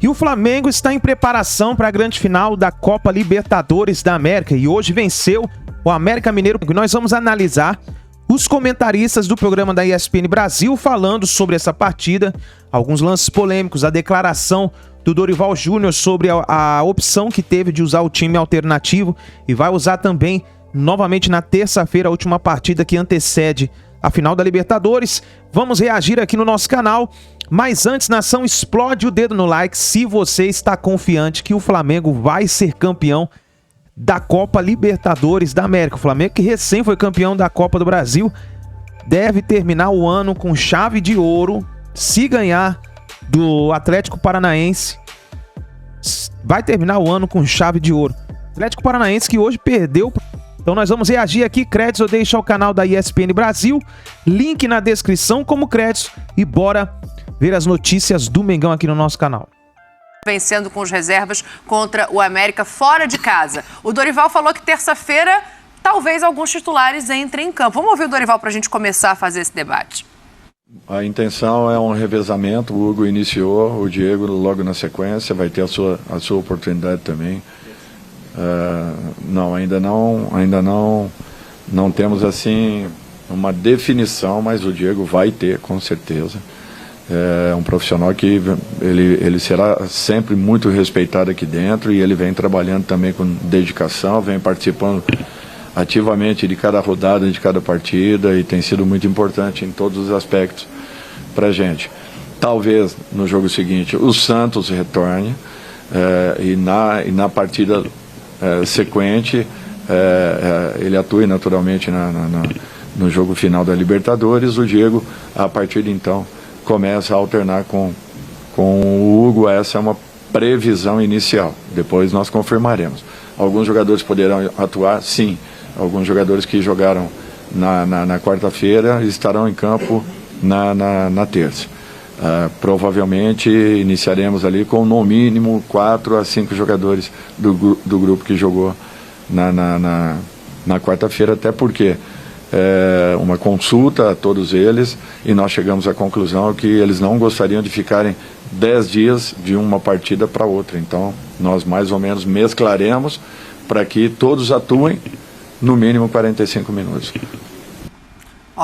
E o Flamengo está em preparação para a grande final da Copa Libertadores da América e hoje venceu o América Mineiro. Nós vamos analisar os comentaristas do programa da ESPN Brasil falando sobre essa partida, alguns lances polêmicos, a declaração do Dorival Júnior sobre a opção que teve de usar o time alternativo e vai usar também novamente na terça-feira a última partida que antecede a final da Libertadores. Vamos reagir aqui no nosso canal, mas antes, nação, explode o dedo no like se você está confiante que o Flamengo vai ser campeão da Copa Libertadores da América. O Flamengo, que recém foi campeão da Copa do Brasil, deve terminar o ano com chave de ouro. Se ganhar do Atlético Paranaense, vai terminar o ano com chave de ouro. Atlético Paranaense que hoje perdeu. Então nós vamos reagir aqui, créditos, eu deixo ao canal da ESPN Brasil, link na descrição como créditos e bora ver as notícias do Mengão aqui no nosso canal. Vencendo com as reservas contra o América fora de casa. O Dorival falou que terça-feira talvez alguns titulares entrem em campo. Vamos ouvir o Dorival para a gente começar a fazer esse debate. A intenção é um revezamento, o Hugo iniciou, o Diego logo na sequência, vai ter a sua oportunidade também. Ainda não temos assim uma definição, mas o Diego vai ter, com certeza. É um profissional que ele será sempre muito respeitado aqui dentro e ele vem trabalhando também com dedicação, vem participando ativamente de cada rodada, de cada partida e tem sido muito importante em todos os aspectos para a gente. Talvez no jogo seguinte o Santos retorne e na partida sequente ele atue naturalmente no jogo final da Libertadores. O Diego, a partir de então, começa a alternar com o Hugo. Essa é uma previsão inicial, depois nós confirmaremos. Alguns jogadores poderão atuar, sim. Alguns jogadores que jogaram na quarta-feira estarão em campo na terça. Provavelmente iniciaremos ali com no mínimo 4 a 5 jogadores do grupo que jogou na quarta-feira, até porque uma consulta a todos eles e nós chegamos à conclusão que eles não gostariam de ficarem 10 dias de uma partida para outra. Então nós mais ou menos mesclaremos para que todos atuem no mínimo 45 minutos.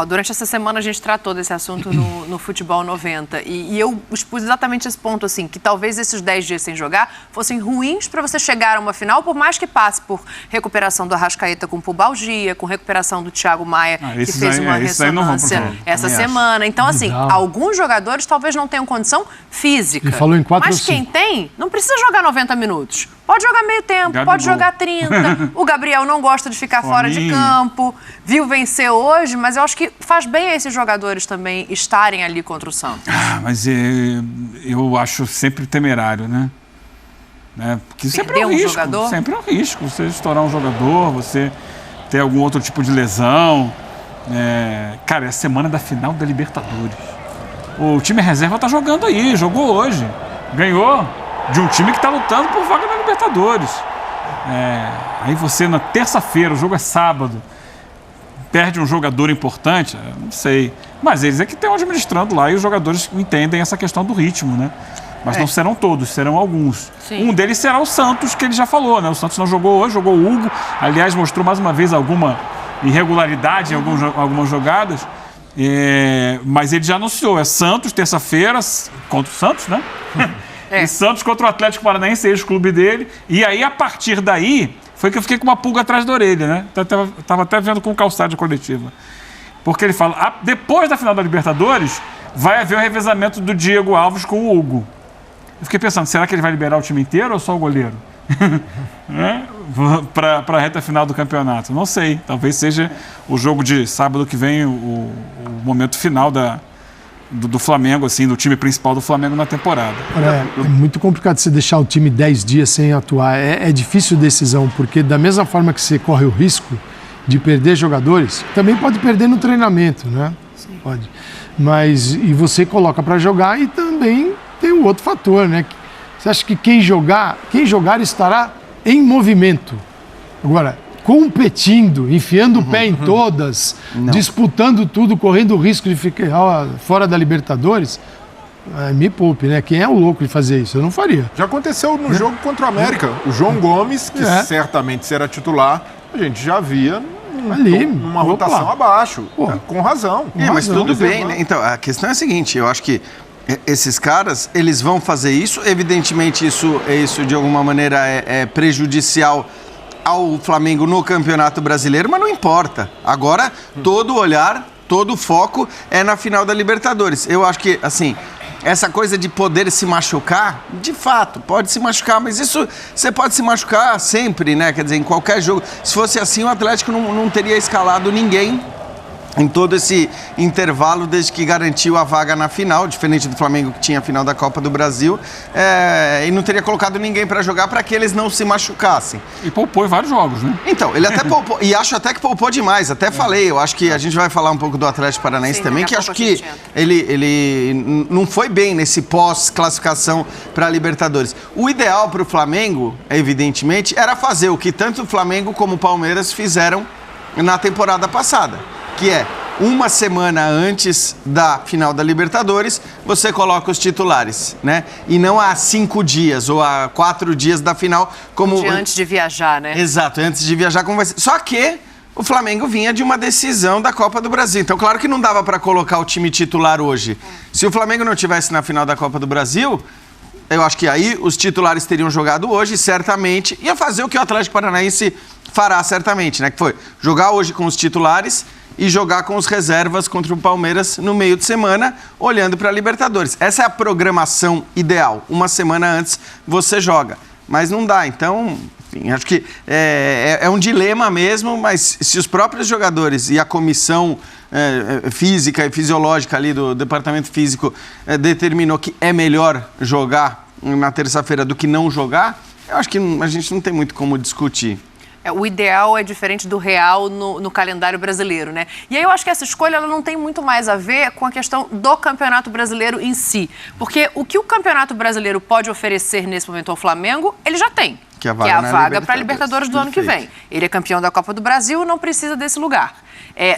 Durante essa semana a gente tratou desse assunto no Futebol 90 e eu expus exatamente esse ponto, assim, que talvez esses 10 dias sem jogar fossem ruins para você chegar a uma final, por mais que passe por recuperação do Arrascaeta com pubalgia, com recuperação do Thiago Maia, que fez uma ressonância essa semana. Então, assim, alguns jogadores talvez não tenham condição física, Ele falou em 4 mas quem tem não precisa jogar 90 minutos. Pode jogar meio tempo, pode jogar 30. O Gabriel não gosta de ficar fora de campo, viu vencer hoje, mas eu acho que faz bem a esses jogadores também estarem ali contra o Santos. Mas eu acho sempre temerário, né? Porque sempre é um risco. Jogador? Sempre é um risco. Você estourar um jogador, você ter algum outro tipo de lesão. Cara, é a semana da final da Libertadores. O time reserva tá jogando aí, jogou hoje. Ganhou de um time que está lutando por vaga na Libertadores. Aí você, na terça-feira, o jogo é sábado, perde um jogador importante, não sei. Mas eles é que estão administrando lá e os jogadores entendem essa questão do ritmo, né? Mas não serão todos, serão alguns. Sim. Um deles será o Santos, que ele já falou, né? O Santos não jogou hoje, jogou o Hugo. Aliás, mostrou mais uma vez alguma irregularidade em algumas jogadas. Mas ele já anunciou, Santos, terça-feira, contra o Santos, né? E Santos contra o Atlético Paranaense, ex-clube dele. E aí, a partir daí, foi que eu fiquei com uma pulga atrás da orelha, né? Tava até vendo com o calçado de coletiva. Porque ele fala, depois da final da Libertadores, vai haver o revezamento do Diego Alves com o Hugo. Eu fiquei pensando, será que ele vai liberar o time inteiro ou só o goleiro? Para a reta final do campeonato. Não sei, talvez seja o jogo de sábado que vem, o momento final do Flamengo, assim, do time principal do Flamengo na temporada. É muito complicado você deixar o time 10 dias sem atuar. É difícil decisão, porque da mesma forma que você corre o risco de perder jogadores, também pode perder no treinamento, né? Sim. Pode. Mas e você coloca para jogar e também tem um outro fator, né? Você acha que quem jogar estará em movimento. Agora, competindo, enfiando o pé em todas, disputando tudo, correndo o risco de ficar fora da Libertadores, Me poupe, né? Quem é o louco de fazer isso? Eu não faria. Já aconteceu no jogo contra o América. O João Gomes, que certamente será titular, a gente já via numa rotação abaixo. Com razão. Mas tudo bem, né? Então, a questão é a seguinte, eu acho que esses caras, eles vão fazer isso, evidentemente isso de alguma maneira é prejudicial ao Flamengo no Campeonato Brasileiro, mas não importa. Agora, todo o olhar, todo o foco é na final da Libertadores. Eu acho que, assim, essa coisa de poder se machucar, de fato, pode se machucar, mas isso você pode se machucar sempre, né? Quer dizer, em qualquer jogo. Se fosse assim, o Atlético não teria escalado ninguém em todo esse intervalo desde que garantiu a vaga na final, diferente do Flamengo que tinha a final da Copa do Brasil, e não teria colocado ninguém para jogar para que eles não se machucassem. E poupou em vários jogos, né? Então, ele até poupou, e acho até que poupou demais, até falei, eu acho que a gente vai falar um pouco do Atlético Paranaense também, que acho que ele não foi bem nesse pós-classificação para a Libertadores. O ideal para o Flamengo, evidentemente, era fazer o que tanto o Flamengo como o Palmeiras fizeram na temporada passada, que é uma semana antes da final da Libertadores, você coloca os titulares, né? E não há 5 dias ou há 4 dias da final, como... Antes de viajar, né? Exato, antes de viajar, como vai ser. Só que o Flamengo vinha de uma decisão da Copa do Brasil. Então, claro que não dava para colocar o time titular hoje. Se o Flamengo não tivesse na final da Copa do Brasil, eu acho que aí os titulares teriam jogado hoje, certamente, ia fazer o que o Atlético Paranaense fará certamente, né? Que foi jogar hoje com os titulares e jogar com os reservas contra o Palmeiras no meio de semana, olhando para a Libertadores. Essa é a programação ideal. Uma semana antes você joga. Mas não dá, então, enfim, acho que é um dilema mesmo, mas se os próprios jogadores e a comissão física e fisiológica ali do departamento físico determinou que é melhor jogar na terça-feira do que não jogar, eu acho que a gente não tem muito como discutir. O ideal é diferente do real no calendário brasileiro, né? E aí eu acho que essa escolha ela não tem muito mais a ver com a questão do Campeonato Brasileiro em si. Porque o que o Campeonato Brasileiro pode oferecer nesse momento ao Flamengo, ele já tem. Que é a vaga para a Libertadores do ano que vem. Ele é campeão da Copa do Brasil, não precisa desse lugar.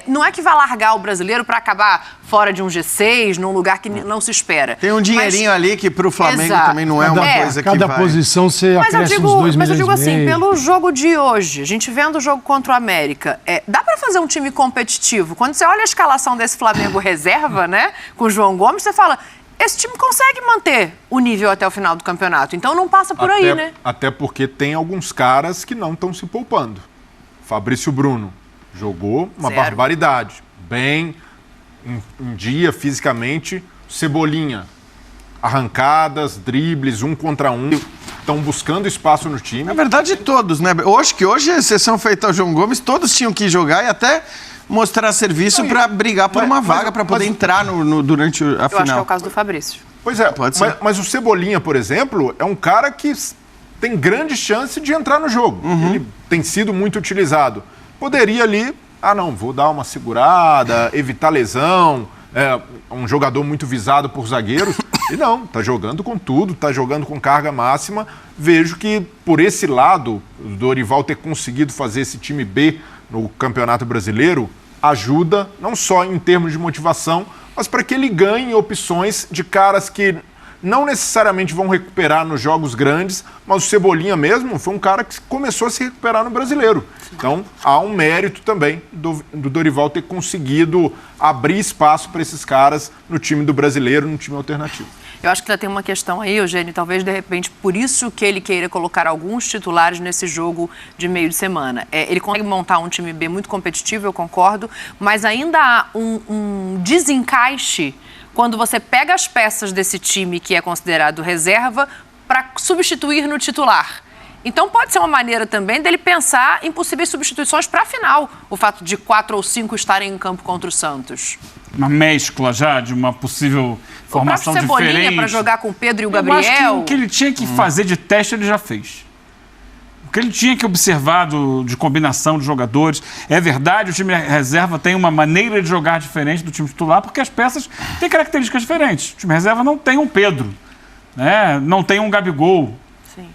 Não é que vai largar o brasileiro para acabar fora de um G6, num lugar que não se espera. Tem um dinheirinho ali que para o Flamengo também não é uma coisa que vai... Cada posição você acresce uns 2 milhões. Mas eu digo assim, pelo jogo de hoje, a gente vendo o jogo contra o América, dá para fazer um time competitivo. Quando você olha a escalação desse Flamengo reserva, né, com o João Gomes, você fala... Esse time consegue manter o nível até o final do campeonato. Então não passa por aí, né? Até porque tem alguns caras que não estão se poupando. Fabrício Bruno jogou uma barbaridade. Bem, em dia, fisicamente. Cebolinha. Arrancadas, dribles, 1 contra 1. Estão buscando espaço no time. Na verdade, todos, né? Hoje, exceção feita ao João Gomes, todos tinham que jogar e até... mostrar serviço para brigar por uma vaga, para poder entrar durante a final. Eu acho que é o caso do Fabrício. Pois é, mas o Cebolinha, por exemplo, é um cara que tem grande chance de entrar no jogo. Ele tem sido muito utilizado. Poderia ali, vou dar uma segurada, evitar lesão, um jogador muito visado por zagueiros. E não, tá jogando com tudo, tá jogando com carga máxima. Vejo que, por esse lado, o Dorival ter conseguido fazer esse time B no Campeonato Brasileiro, ajuda, não só em termos de motivação, mas para que ele ganhe opções de caras que não necessariamente vão recuperar nos jogos grandes, mas o Cebolinha mesmo foi um cara que começou a se recuperar no Brasileiro. Então, há um mérito também do Dorival ter conseguido abrir espaço para esses caras no time do Brasileiro, no time alternativo. Eu acho que ainda tem uma questão aí, Eugênio, talvez de repente por isso que ele queira colocar alguns titulares nesse jogo de meio de semana. Ele consegue montar um time B muito competitivo, eu concordo, mas ainda há um desencaixe quando você pega as peças desse time que é considerado reserva para substituir no titular. Então pode ser uma maneira também dele pensar em possíveis substituições para a final, o fato de 4 ou 5 estarem em campo contra o Santos. Uma mescla já de uma possível formação diferente. O próprio Cebolinha para jogar com o Pedro e o Gabriel. Eu acho que o que ele tinha que fazer de teste ele já fez. O que ele tinha que observar de combinação de jogadores. É verdade, o time reserva tem uma maneira de jogar diferente do time titular, porque as peças têm características diferentes. O time reserva não tem um Pedro, né? Não tem um Gabigol,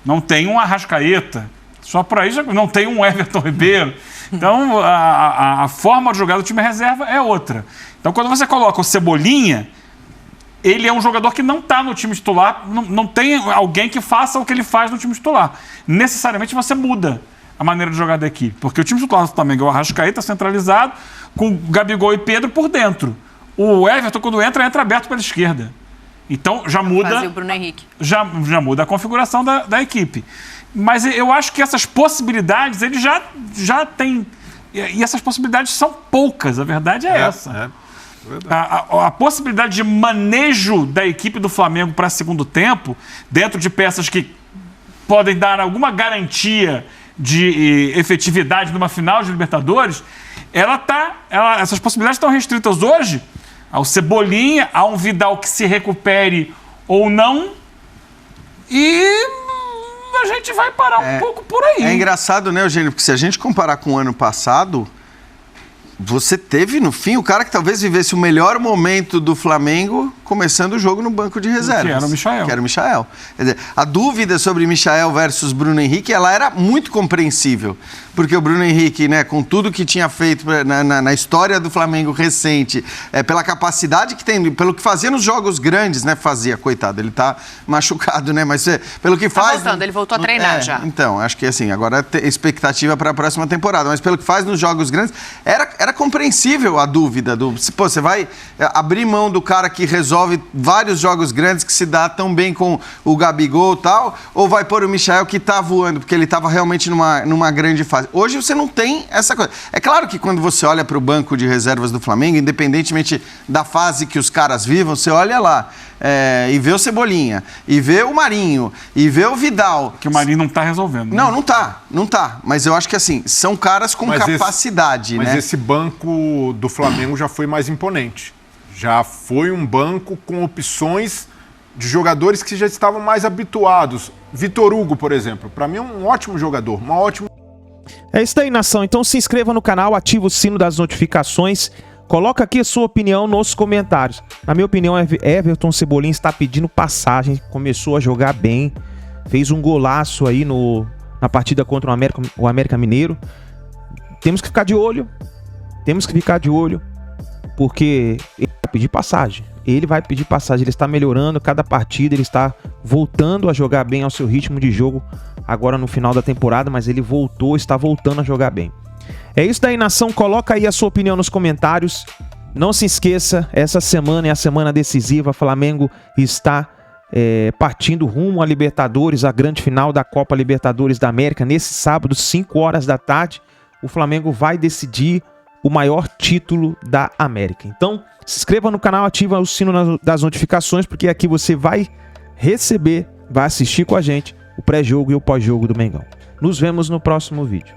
não tem um Arrascaeta. Só por aí já não tem um Everton Ribeiro. Então, a forma de jogar do time reserva é outra. Então, quando você coloca o Cebolinha, ele é um jogador que não está no time titular, não tem alguém que faça o que ele faz no time titular. Necessariamente você muda a maneira de jogar da equipe, porque o time titular do Flamengo é o Arrascaeta centralizado, com Gabigol e Pedro por dentro. O Everton, quando entra aberto pela esquerda. Então já muda. Fazia o Bruno Henrique. Já muda a configuração da equipe. Mas eu acho que essas possibilidades ele já tem. E essas possibilidades são poucas, a verdade é essa. A possibilidade de manejo da equipe do Flamengo para segundo tempo, dentro de peças que podem dar alguma garantia de efetividade numa final de Libertadores, essas possibilidades estão restritas hoje ao Cebolinha, a um Vidal que se recupere ou não, e a gente vai parar um pouco por aí. É engraçado, né, Eugênio? Porque se a gente comparar com o ano passado, você teve, no fim, o cara que talvez vivesse o melhor momento do Flamengo começando o jogo no banco de reservas. Que era o Michael. Quer dizer, a dúvida sobre Michael versus Bruno Henrique, ela era muito compreensível. Porque o Bruno Henrique, né, com tudo que tinha feito na história do Flamengo recente, pela capacidade que tem, pelo que fazia nos jogos grandes, né, coitado, ele tá machucado, né, mas pelo que faz... Voltando, ele voltou a treinar já. Então, acho que assim, agora é expectativa para a próxima temporada, mas pelo que faz nos jogos grandes, era compreensível a dúvida pô, você vai abrir mão do cara que resolve vários jogos grandes, que se dá tão bem com o Gabigol e tal, ou vai pôr o Michael que tá voando, porque ele tava realmente numa grande fase. Hoje você não tem essa coisa. É claro que quando você olha para o banco de reservas do Flamengo, independentemente da fase que os caras vivam, você olha lá e vê o Cebolinha, e vê o Marinho, e vê o Vidal. Que o Marinho não tá resolvendo. Né? Não tá. Mas eu acho que assim, são caras com capacidade, né? Mas esse banco do Flamengo já foi mais imponente. Já foi um banco com opções de jogadores que já estavam mais habituados. Vitor Hugo, por exemplo, para mim é um ótimo jogador, uma ótima... É isso aí, nação. Então se inscreva no canal, ativa o sino das notificações, coloca aqui a sua opinião nos comentários. Na minha opinião, Everton Cebolinha está pedindo passagem, começou a jogar bem, fez um golaço aí na partida contra o América Mineiro. Temos que ficar de olho, porque ele vai pedir passagem. Ele está melhorando cada partida, ele está voltando a jogar bem ao seu ritmo de jogo agora no final da temporada, mas ele está voltando a jogar bem. É isso daí, nação, coloca aí a sua opinião nos comentários. Não se esqueça, essa semana é a semana decisiva, Flamengo está partindo rumo à Libertadores, a grande final da Copa Libertadores da América, nesse sábado, 5 horas da tarde, o Flamengo vai decidir o maior título da América. Então, se inscreva no canal, ativa o sino das notificações, porque aqui você vai assistir com a gente o pré-jogo e o pós-jogo do Mengão. Nos vemos no próximo vídeo.